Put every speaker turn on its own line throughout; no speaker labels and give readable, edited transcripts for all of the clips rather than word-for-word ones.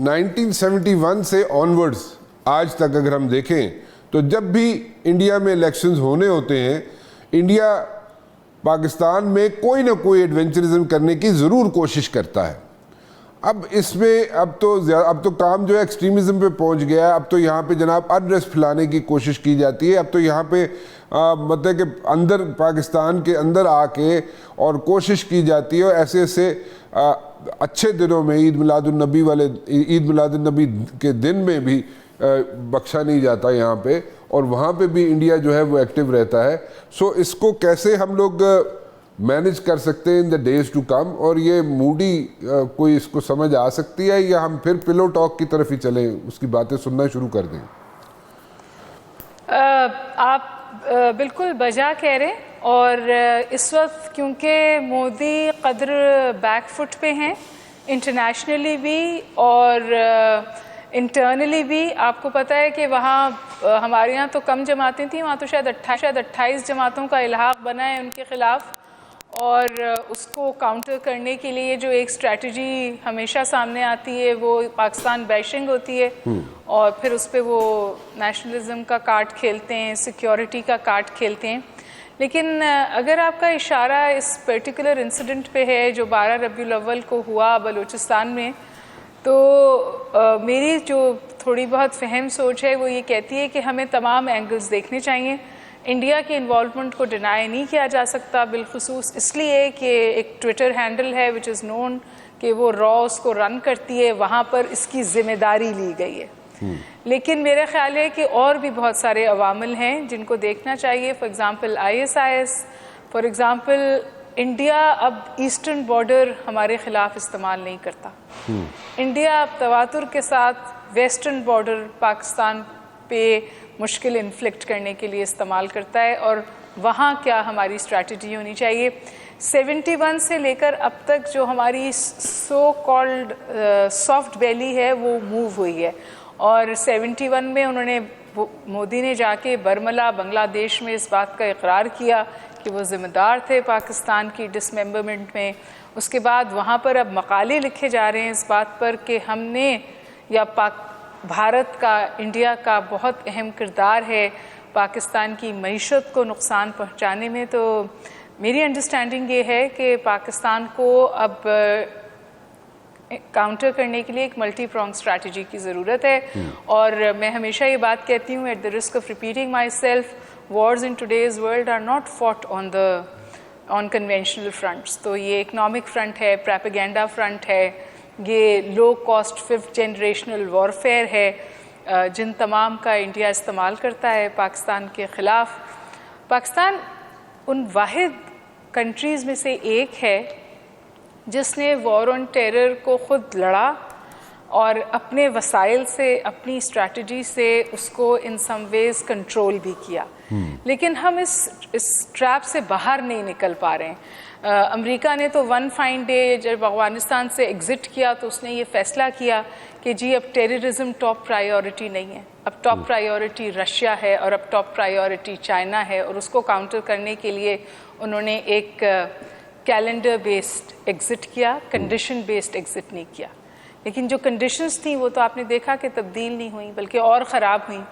1971 سے آنورڈز آج تک اگر ہم دیکھیں تو جب بھی انڈیا میں الیکشنز ہونے ہوتے ہیں، انڈیا پاکستان میں کوئی نہ کوئی ایڈونچرزم کرنے کی ضرور کوشش کرتا ہے۔ اب اس میں اب تو کام جو ہے ایکسٹریمزم پہ پہنچ گیا ہے۔ اب تو یہاں پہ جناب انریسٹ پھیلانے کی کوشش کی جاتی ہے۔ اب تو یہاں پہ مطلب کہ اندر پاکستان کے اندر آ کے اور کوشش کی جاتی ہے، اور ایسے ایسے اچھے دنوں میں عید میلاد النبی کے دن میں بھی بخشا نہیں جاتا یہاں پہ، اور وہاں پہ بھی انڈیا جو ہے وہ ایکٹیو رہتا ہے۔ سو اس کو کیسے ہم لوگ مینج کر سکتے ہیں ان دا ڈیز ٹو کم، اور یہ موڈی کوئی اس کو سمجھ آ سکتی ہے، یا ہم پھر پلو ٹاک کی طرف ہی چلیں، اس کی باتیں سننا شروع کر دیں؟
آپ بالکل بجا کہہ رہے، اور اس وقت کیونکہ مودی قدر بیک فٹ پہ ہیں انٹرنیشنلی بھی اور انٹرنلی بھی۔ آپ کو پتہ ہے کہ وہاں ہمارے یہاں تو کم جماعتیں تھیں، وہاں تو شاید 28 جماعتوں کا الحاق بنا ہے ان کے خلاف، اور اس کو کاؤنٹر کرنے کے لیے جو ایک اسٹریٹجی ہمیشہ سامنے آتی ہے وہ پاکستان بیشنگ ہوتی ہے، اور پھر اس پہ وہ نیشنلزم کا کارڈ کھیلتے ہیں، سیکیورٹی کا کارڈ کھیلتے ہیں۔ لیکن اگر آپ کا اشارہ اس پرٹیکولر انسیڈنٹ پہ ہے جو 12 ربیع الاول کو ہوا بلوچستان میں، تو میری جو تھوڑی بہت فہم سوچ ہے وہ یہ کہتی ہے کہ ہمیں تمام اینگلز دیکھنے چاہیے۔ انڈیا کی انوالومنٹ کو ڈینائی نہیں کیا جا سکتا، بالخصوص اس لیے کہ ایک ٹویٹر ہینڈل ہے وچ از نون کہ وہ اس کو رن کرتی ہے، وہاں پر اس کی ذمہ داری لی گئی ہے۔ لیکن میرا خیال ہے کہ اور بھی بہت سارے عوامل ہیں جن کو دیکھنا چاہیے۔ For example ISIS، for example India اب ایسٹرن بارڈر ہمارے خلاف استعمال نہیں کرتا۔ انڈیا اب تواتر کے ساتھ ویسٹرن بارڈر پاکستان پہ مشکل انفلکٹ کرنے کے لیے استعمال کرتا ہے، اور وہاں کیا ہماری اسٹریٹجی ہونی چاہیے۔ 71 سے لے کر اب تک جو ہماری سو کالڈ سافٹ بیلی ہے وہ موو ہوئی ہے، اور 71 میں انہوں نے مودی نے جا کے برملا بنگلہ دیش میں اس بات کا اقرار کیا کہ وہ ذمہ دار تھے پاکستان کی ڈس ممبرمنٹ میں۔ اس کے بعد وہاں پر اب مقالے لکھے جا رہے ہیں اس بات پر کہ ہم نے یا بھارت کا انڈیا کا بہت اہم کردار ہے پاکستان کی معیشت کو نقصان پہنچانے میں۔ تو میری انڈرسٹینڈنگ یہ ہے کہ پاکستان کو اب کاؤنٹر کرنے کے لیے ایک ملٹی پرونگ اسٹریٹجی کی ضرورت ہے، اور میں ہمیشہ یہ بات کہتی ہوں at the risk of repeating myself, wars in today's world are not fought on conventional fronts. تو یہ اکنامک فرنٹ ہے، پراپیگینڈا فرنٹ ہے، یہ low cost 5th generational warfare ہے، جن تمام کا انڈیا استعمال کرتا ہے پاکستان کے خلاف۔ پاکستان ان واحد کنٹریز میں سے ایک ہے جس نے وار آن ٹیرر کو خود لڑا اور اپنے وسائل سے، اپنی اسٹریٹجی سے اس کو ان سم ویز کنٹرول بھی کیا، لیکن ہم اس ٹریپ سے باہر نہیں نکل پا رہے ہیں۔ امریکہ نے تو ون فائن ڈے جب افغانستان سے ایگزٹ کیا تو اس نے یہ فیصلہ کیا کہ جی اب ٹیررزم ٹاپ پرائیورٹی نہیں ہے، اب ٹاپ پرائیورٹی رشیا ہے، اور اب ٹاپ پرائیورٹی چائنا ہے، اور اس کو کاؤنٹر کرنے کے لیے انہوں نے ایک کیلنڈر بیسڈ ایگزٹ کیا، کنڈیشن بیسڈ ایگزٹ نہیں کیا۔ لیکن جو کنڈیشنز تھیں وہ تو آپ نے دیکھا کہ تبدیل نہیں ہوئیں بلکہ اور خراب ہوئیں۔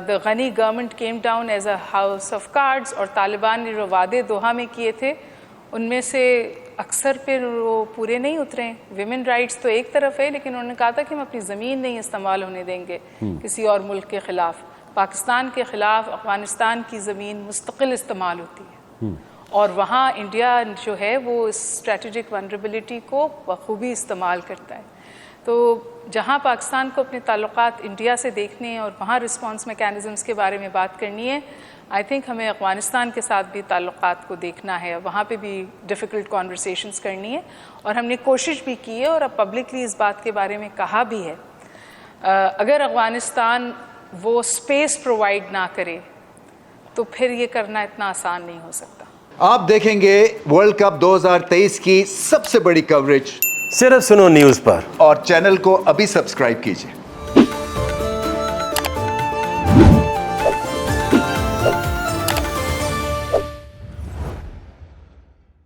the Ghani government came down as a house of cards، اور طالبان نے جو وعدے دوحہ میں کیے تھے ان میں سے اکثر پھر وہ پورے نہیں اترے۔ ویمن رائٹس تو ایک طرف ہے، لیکن انہوں نے کہا تھا کہ ہم اپنی زمین نہیں استعمال ہونے دیں گے کسی اور ملک کے خلاف۔ پاکستان کے خلاف افغانستان کی زمین مستقل استعمال ہوتی ہے، اور وہاں انڈیا جو ہے وہ اس اسٹریٹجک ونربلٹی کو بخوبی استعمال کرتا ہے۔ تو جہاں پاکستان کو اپنے تعلقات انڈیا سے دیکھنے ہیں اور وہاں رسپانس میکینزمز کے بارے میں بات کرنی ہے، آئی تھنک ہمیں افغانستان کے ساتھ بھی تعلقات کو دیکھنا ہے، وہاں پہ بھی ڈیفیکلٹ کانورسیشنز کرنی ہے، اور ہم نے کوشش بھی کی ہے اور اب پبلکلی اس بات کے بارے میں کہا بھی ہے۔ اگر افغانستان وہ اسپیس پرووائڈ نہ کرے تو پھر یہ کرنا اتنا آسان نہیں ہو سکتا۔
آپ دیکھیں گے ورلڈ کپ 2023 کی سب سے بڑی کوریج
صرف سنو نیوز پر،
اور چینل کو ابھی سبسکرائب کیجئے۔